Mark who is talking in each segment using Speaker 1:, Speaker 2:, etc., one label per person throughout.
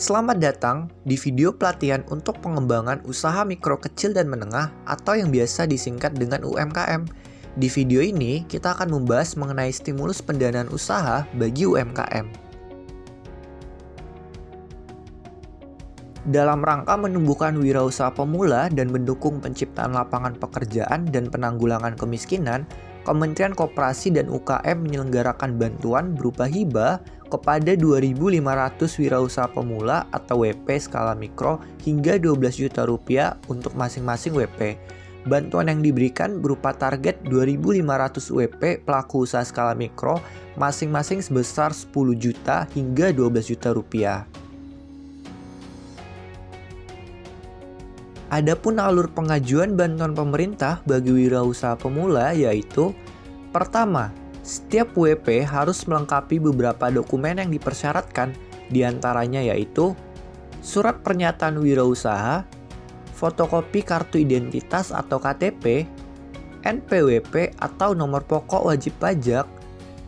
Speaker 1: Selamat datang di video pelatihan untuk pengembangan usaha mikro kecil dan menengah atau yang biasa disingkat dengan UMKM. Di video ini, kita akan membahas mengenai stimulus pendanaan usaha bagi UMKM. Dalam rangka menumbuhkan wirausaha pemula dan mendukung penciptaan lapangan pekerjaan dan penanggulangan kemiskinan, Kementerian Koperasi dan UKM menyelenggarakan bantuan berupa hibah kepada 2.500 wirausaha pemula atau WP skala mikro hingga 12 juta rupiah untuk masing-masing WP. Bantuan yang diberikan berupa target 2.500 WP pelaku usaha skala mikro masing-masing sebesar 10 juta hingga 12 juta rupiah. Adapun alur pengajuan bantuan pemerintah bagi wirausaha pemula yaitu: pertama, setiap WP harus melengkapi beberapa dokumen yang dipersyaratkan, diantaranya yaitu surat pernyataan wirausaha, fotokopi kartu identitas atau KTP, NPWP atau nomor pokok wajib pajak,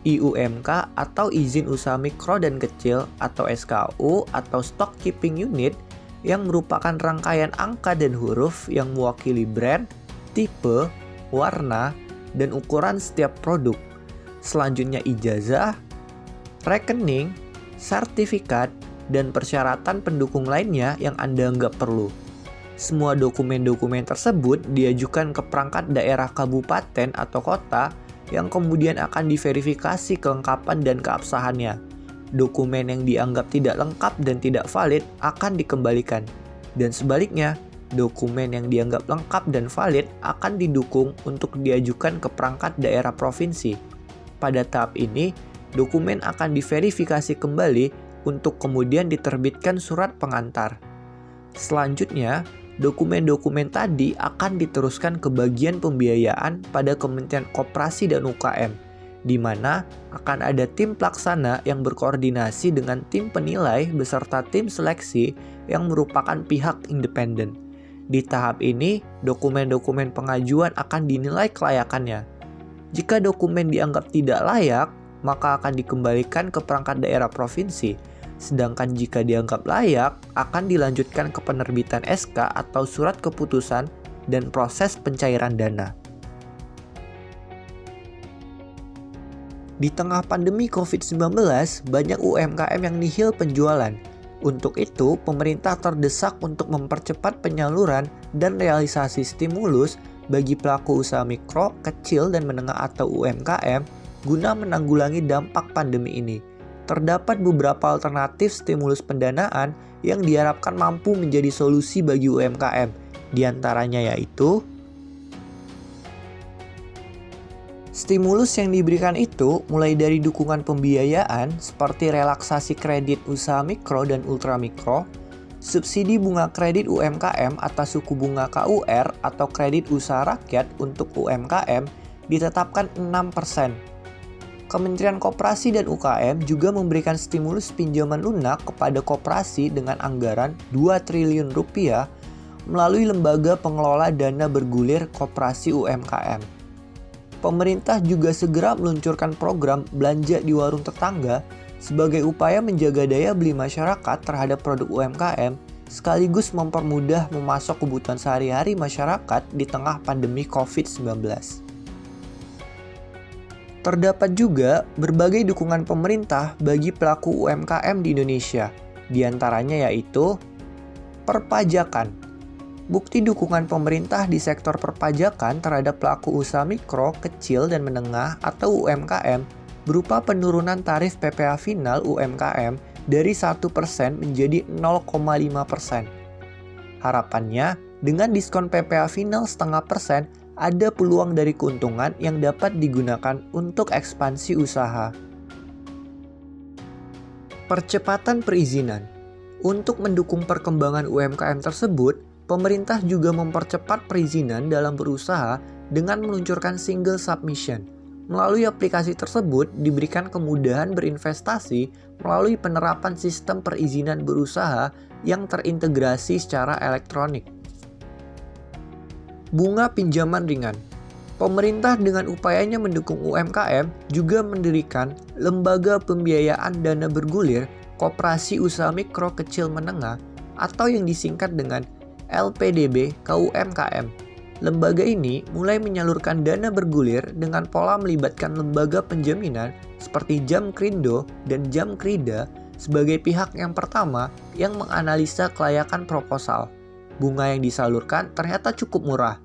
Speaker 1: IUMK atau izin usaha mikro dan kecil atau SKU atau stock keeping unit yang merupakan rangkaian angka dan huruf yang mewakili brand, tipe, warna, dan ukuran setiap produk. Selanjutnya ijazah, rekening, sertifikat, dan persyaratan pendukung lainnya yang Anda anggap perlu. Semua dokumen-dokumen tersebut diajukan ke perangkat daerah kabupaten atau kota yang kemudian akan diverifikasi kelengkapan dan keabsahannya. Dokumen yang dianggap tidak lengkap dan tidak valid akan dikembalikan. Dan sebaliknya, dokumen yang dianggap lengkap dan valid akan didukung untuk diajukan ke perangkat daerah provinsi. Pada tahap ini, dokumen akan diverifikasi kembali untuk kemudian diterbitkan surat pengantar. Selanjutnya, dokumen-dokumen tadi akan diteruskan ke bagian pembiayaan pada Kementerian Koperasi dan UKM, di mana akan ada tim pelaksana yang berkoordinasi dengan tim penilai beserta tim seleksi yang merupakan pihak independen. Di tahap ini, dokumen-dokumen pengajuan akan dinilai kelayakannya. Jika dokumen dianggap tidak layak, maka akan dikembalikan ke perangkat daerah provinsi. Sedangkan jika dianggap layak, akan dilanjutkan ke penerbitan SK atau surat keputusan dan proses pencairan dana. Di tengah pandemi COVID-19, banyak UMKM yang nihil penjualan. Untuk itu, pemerintah terdesak untuk mempercepat penyaluran dan realisasi stimulus bagi pelaku usaha mikro, kecil, dan menengah atau UMKM guna menanggulangi dampak pandemi ini. Terdapat beberapa alternatif stimulus pendanaan yang diharapkan mampu menjadi solusi bagi UMKM, diantaranya yaitu: stimulus yang diberikan itu mulai dari dukungan pembiayaan seperti relaksasi kredit usaha mikro dan ultramikro, subsidi bunga kredit UMKM atas suku bunga KUR atau kredit usaha rakyat untuk UMKM ditetapkan 6%. Kementerian Koperasi dan UKM juga memberikan stimulus pinjaman lunak kepada koperasi dengan anggaran 2 triliun rupiah melalui Lembaga Pengelola Dana Bergulir Koperasi UMKM. Pemerintah juga segera meluncurkan program belanja di warung tetangga sebagai upaya menjaga daya beli masyarakat terhadap produk UMKM sekaligus mempermudah memasok kebutuhan sehari-hari masyarakat di tengah pandemi COVID-19. Terdapat juga berbagai dukungan pemerintah bagi pelaku UMKM di Indonesia, diantaranya yaitu perpajakan. Bukti dukungan pemerintah di sektor perpajakan terhadap pelaku usaha mikro, kecil, dan menengah atau UMKM berupa penurunan tarif PPh final UMKM dari 1% menjadi 0,5%. Harapannya, dengan diskon PPh final 0,5%, ada peluang dari keuntungan yang dapat digunakan untuk ekspansi usaha. Percepatan perizinan. Untuk mendukung perkembangan UMKM tersebut, pemerintah juga mempercepat perizinan dalam berusaha dengan meluncurkan single submission. Melalui aplikasi tersebut diberikan kemudahan berinvestasi melalui penerapan sistem perizinan berusaha yang terintegrasi secara elektronik. Bunga pinjaman ringan. Pemerintah dengan upayanya mendukung UMKM juga mendirikan lembaga pembiayaan dana bergulir Koperasi Usaha Mikro Kecil Menengah atau yang disingkat dengan LPDB KUMKM. Lembaga ini mulai menyalurkan dana bergulir dengan pola melibatkan lembaga penjaminan seperti Jamkrindo dan Jamkrida sebagai pihak yang pertama yang menganalisa kelayakan proposal. Bunga yang disalurkan ternyata cukup murah,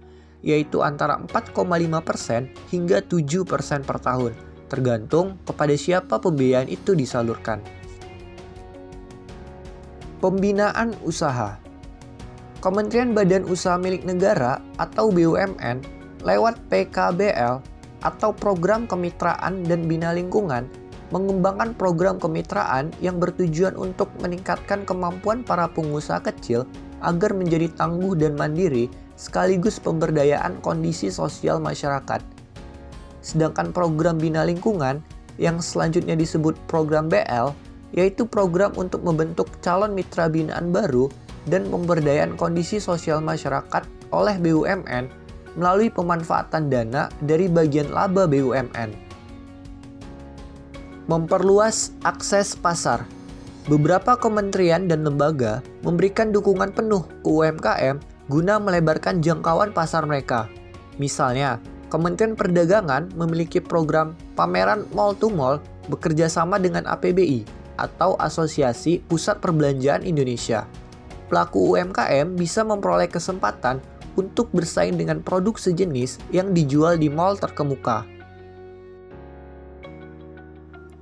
Speaker 1: yaitu antara 4,5% hingga 7% per tahun, tergantung kepada siapa pembiayaan itu disalurkan. Pembinaan usaha. Kementerian Badan Usaha Milik Negara atau BUMN lewat PKBL atau Program Kemitraan dan Bina Lingkungan mengembangkan program kemitraan yang bertujuan untuk meningkatkan kemampuan para pengusaha kecil agar menjadi tangguh dan mandiri sekaligus pemberdayaan kondisi sosial masyarakat. Sedangkan program Bina Lingkungan yang selanjutnya disebut program BL yaitu program untuk membentuk calon mitra binaan baru dan pemberdayaan kondisi sosial masyarakat oleh BUMN melalui pemanfaatan dana dari bagian laba BUMN. Memperluas akses pasar. Beberapa kementerian dan lembaga memberikan dukungan penuh ke UMKM guna melebarkan jangkauan pasar mereka. Misalnya, Kementerian Perdagangan memiliki program pameran mall to mall bekerja sama dengan APBI atau Asosiasi Pusat Perbelanjaan Indonesia. Pelaku UMKM bisa memperoleh kesempatan untuk bersaing dengan produk sejenis yang dijual di mall terkemuka.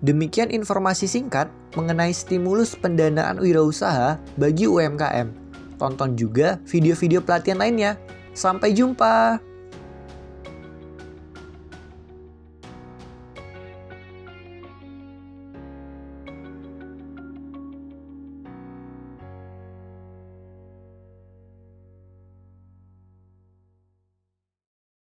Speaker 1: Demikian informasi singkat mengenai stimulus pendanaan wirausaha bagi UMKM. Tonton juga video-video pelatihan lainnya. Sampai jumpa!